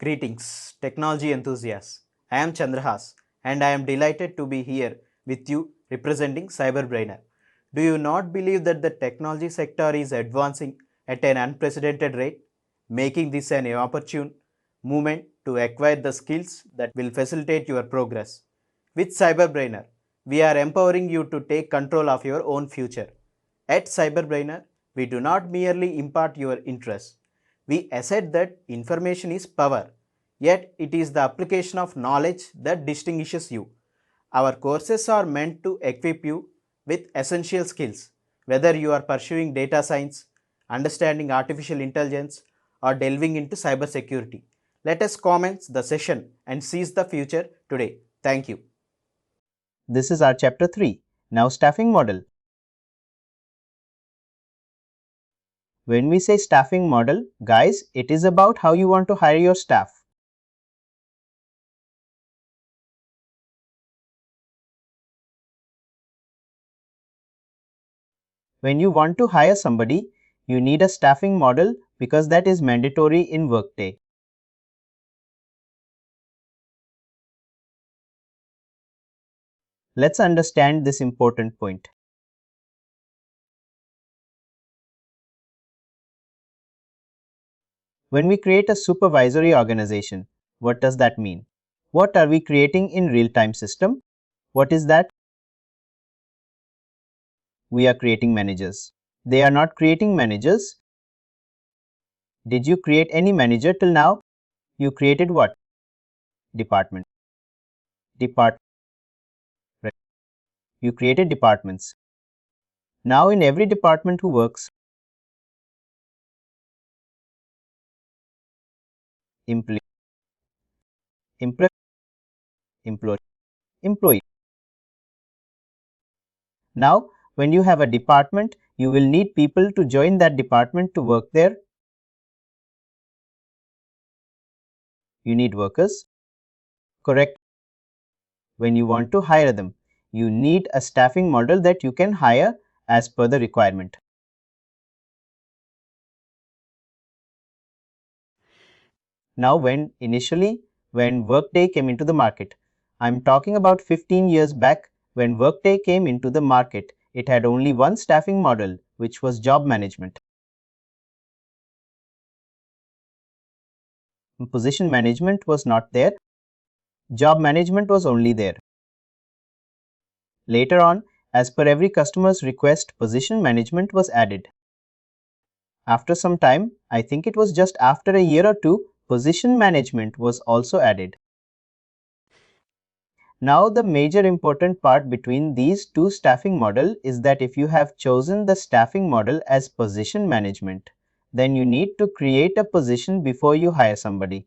Greetings, technology enthusiasts. I am Chandrahas and I am delighted to be here with you representing CyberBrainer. Do you not believe that the technology sector is advancing at an unprecedented rate, making this an opportune moment to acquire the skills that will facilitate your progress? With CyberBrainer, we are empowering you to take control of your own future. At CyberBrainer, we do not merely impart your interests. We assert that information is power, yet it is the application of knowledge that distinguishes you. Our courses are meant to equip you with essential skills, whether you are pursuing data science, understanding artificial intelligence, or delving into cybersecurity. Let us commence the session and seize the future today. Thank you. This is our chapter 3. Now staffing model. When we say staffing model, guys, it is about how you want to hire your staff. When you want to hire somebody, you need a staffing model because that is mandatory in Workday. Let's understand this important point. When we create a supervisory organization, what does that mean? What are we creating in real-time system? What is that? We are creating managers. They are not creating managers. Did you create any manager till now? You created what? Department. Right. You created departments. Now in every department who works, employee, employee. Now when you have a department, you will need people to join that department to work there. You need workers. Correct. When you want to hire them, you need a staffing model that you can hire as per the requirement. Now when Workday came into the market, I'm talking about 15 years back. When Workday came into the market, it had only one staffing model, which was job management. Position management was not there. Job management was only there. Later on, as per every customer's request, position management was added. After some time, I think it was just after a year or two, position management was also added. Now the major important part between these two staffing model is that if you have chosen the staffing model as position management, then you need to create a position before you hire somebody.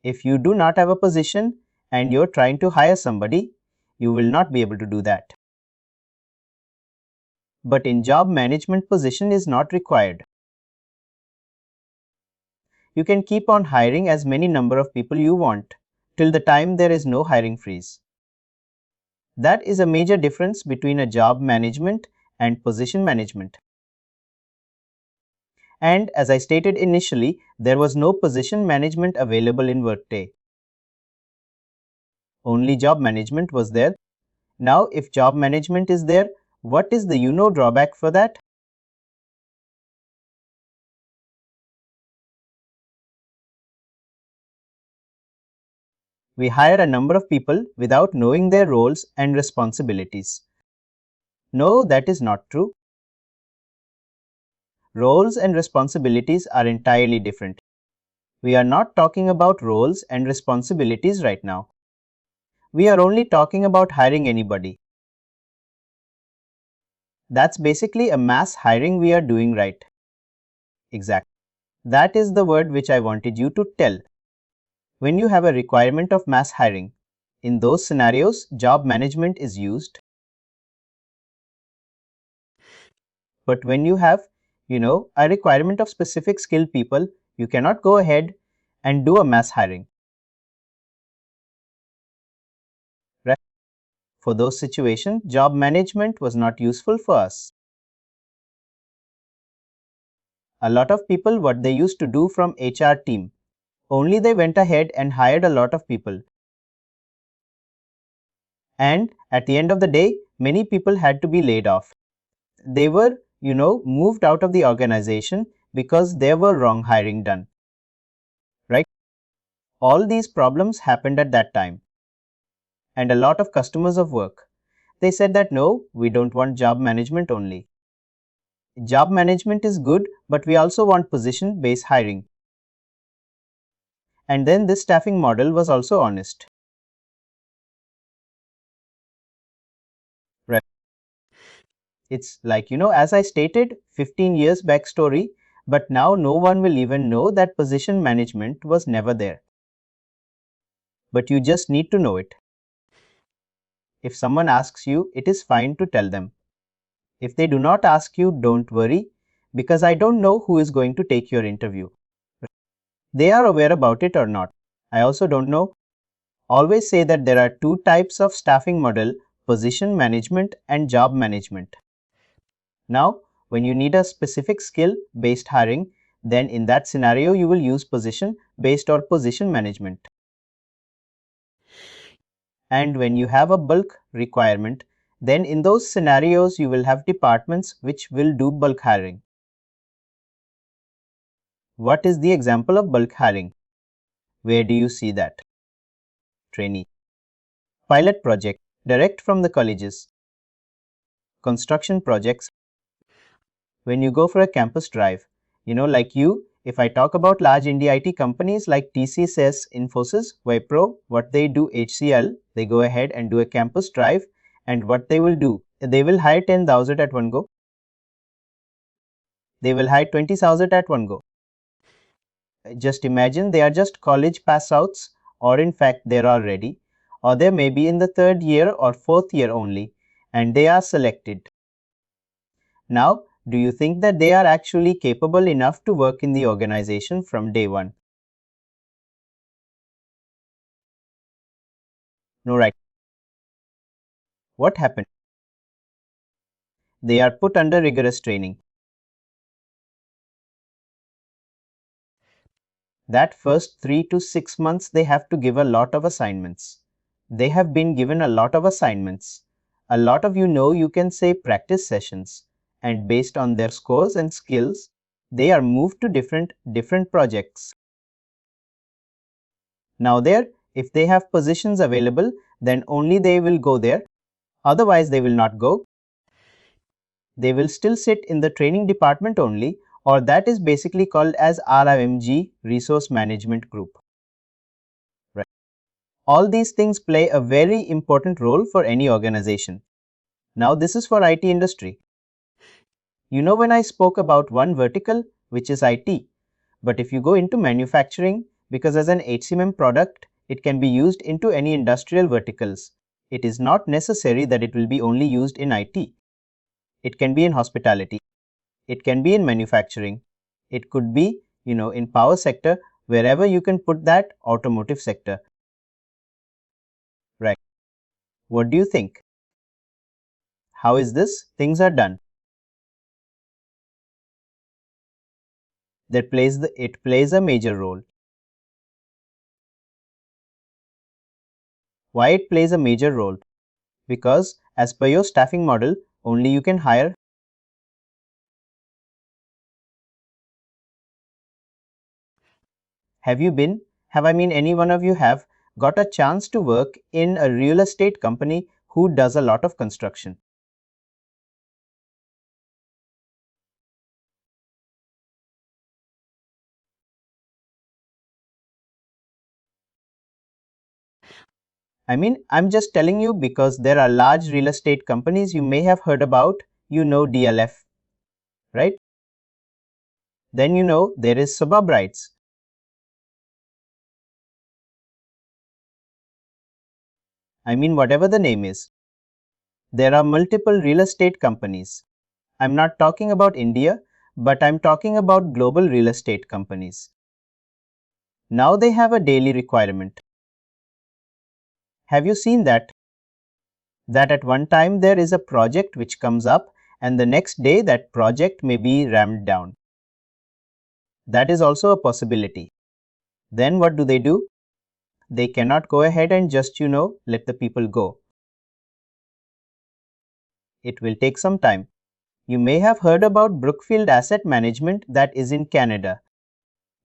If you do not have a position and you're trying to hire somebody, you will not be able to do that. But in job management, position is not required. You can keep on hiring as many number of people you want till the time there is no hiring freeze. That is a major difference between a job management and position management. And as I stated initially, there was no position management available in Workday. Only job management was there. Now, if job management is there, what is the drawback for that? We hire a number of people without knowing their roles and responsibilities. No, that is not true. Roles and responsibilities are entirely different. We are not talking about roles and responsibilities right now. We are only talking about hiring anybody. That's basically a mass hiring we are doing, right? Exactly. That is the word which I wanted you to tell. When you have a requirement of mass hiring, in those scenarios, job management is used. But when you have, a requirement of specific skilled people, you cannot go ahead and do a mass hiring. Right? For those situations, job management was not useful for us. A lot of people, what they used to do from HR team, only they went ahead and hired a lot of people. And at the end of the day, many people had to be laid off. They were, moved out of the organization because there were wrong hiring done. Right? All these problems happened at that time. And a lot of customers of work, they said that no, we don't want job management only. Job management is good, but we also want position-based hiring. And then this staffing model was also honest. Right. It's like, as I stated, 15 years backstory, but now no one will even know that position management was never there. But you just need to know it. If someone asks you, it is fine to tell them. If they do not ask you, don't worry, because I don't know who is going to take your interview. They are aware about it or not. I also don't know. Always say that there are two types of staffing model, position management and job management. Now, when you need a specific skill based hiring, then in that scenario you will use position based or position management. And when you have a bulk requirement, then in those scenarios you will have departments which will do bulk hiring. What is the example of bulk hiring? Where do you see that? Trainee. Pilot project, direct from the colleges. Construction projects. When you go for a campus drive, like if I talk about large India IT companies like TCS, Infosys, Wipro, what they do HCL, they go ahead and do a campus drive, and what they will do, they will hire 10,000 at one go. They will hire 20,000 at one go. Just imagine they are just college pass outs, or in fact they're already, or they may be in the third year or fourth year only, and they are selected. Now, do you think that they are actually capable enough to work in the organization from day one? No, right. What happened? They are put under rigorous training. That first 3 to 6 months, they have to give a lot of assignments. They have been given a lot of assignments. A lot of you can say practice sessions, and based on their scores and skills, they are moved to different projects. Now there, if they have positions available, then only they will go there. Otherwise, they will not go. They will still sit in the training department only, or that is basically called as RMG, Resource Management Group. Right. All these things play a very important role for any organization. Now this is for IT industry. When I spoke about one vertical, which is IT, but if you go into manufacturing, because as an HCM product, it can be used into any industrial verticals. It is not necessary that it will be only used in IT. It can be in hospitality. It can be in manufacturing. It could be, in power sector, wherever you can put that automotive sector. Right. What do you think? How is this? Things are done. It plays a major role. Why it plays a major role? Because as per your staffing model, only you can hire. Have any one of you have got a chance to work in a real estate company who does a lot of construction? I'm just telling you because there are large real estate companies you may have heard about, DLF, right? Then there is Superbrights. Whatever the name is. There are multiple real estate companies. I'm not talking about India, but I'm talking about global real estate companies. Now they have a daily requirement. Have you seen that? that at one time there is a project which comes up and the next day that project may be ramped down. That is also a possibility. Then what do? They cannot go ahead and just, let the people go. It will take some time. You may have heard about Brookfield Asset Management that is in Canada.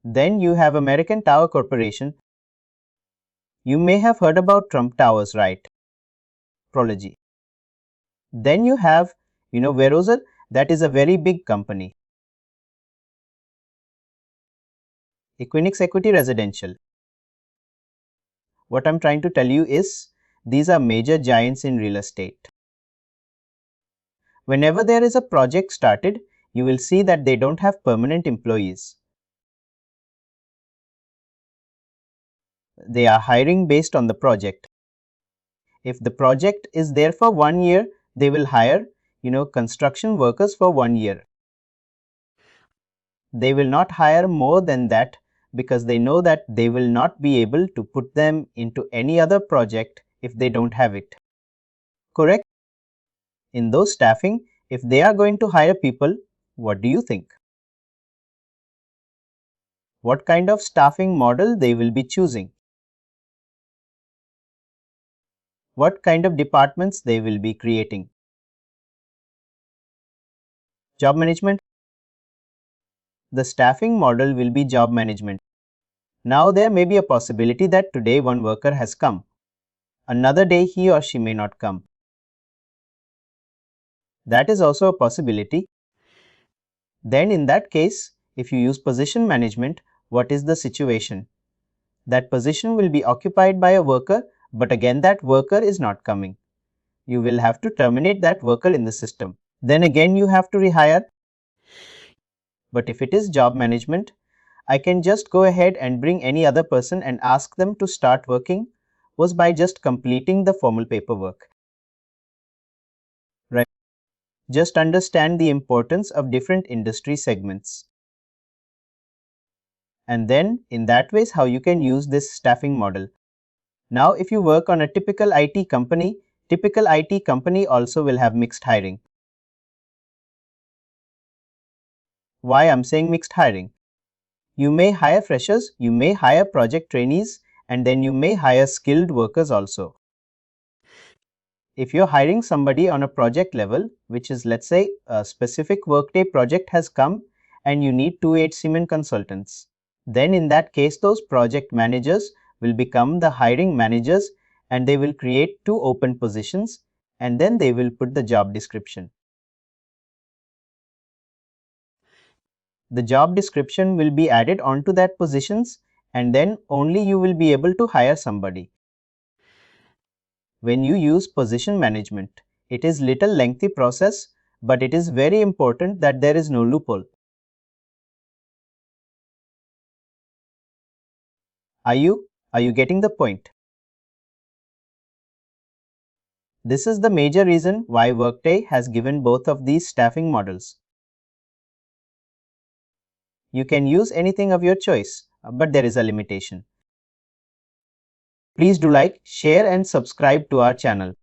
Then you have American Tower Corporation. You may have heard about Trump Towers, right? Prology. Then you have, Verizon, that is a very big company. Equinix Equity Residential. What I'm trying to tell you is, these are major giants in real estate. Whenever there is a project started, you will see that they don't have permanent employees. They are hiring based on the project. If the project is there for 1 year, they will hire, construction workers for 1 year. They will not hire more than that because they know that they will not be able to put them into any other project if they don't have it. Correct? In those staffing, if they are going to hire people, what do you think? What kind of staffing model they will be choosing? What kind of departments they will be creating? Job management. The staffing model will be job management. Now there may be a possibility that today one worker has come. Another day he or she may not come. That is also a possibility. Then in that case, if you use position management, what is the situation? That position will be occupied by a worker, but again that worker is not coming. You will have to terminate that worker in the system. Then again you have to rehire. But if it is job management, I can just go ahead and bring any other person and ask them to start working was by just completing the formal paperwork. Right. Just understand the importance of different industry segments. And then in that way is how you can use this staffing model. Now if you work on a typical IT company also will have mixed hiring. Why I'm saying mixed hiring? You may hire freshers, you may hire project trainees, and then you may hire skilled workers also. If you're hiring somebody on a project level, which is, let's say, a specific Workday project has come and you need 2 HCM consultants, then in that case, those project managers will become the hiring managers and they will create 2 open positions and then they will put the job description. The job description will be added onto that positions and then only you will be able to hire somebody. When you use position management, it is little lengthy process, but it is very important that there is no loophole. Are you getting the point? This is the major reason why Workday has given both of these staffing models. You can use anything of your choice, but there is a limitation. Please do like, share and subscribe to our channel.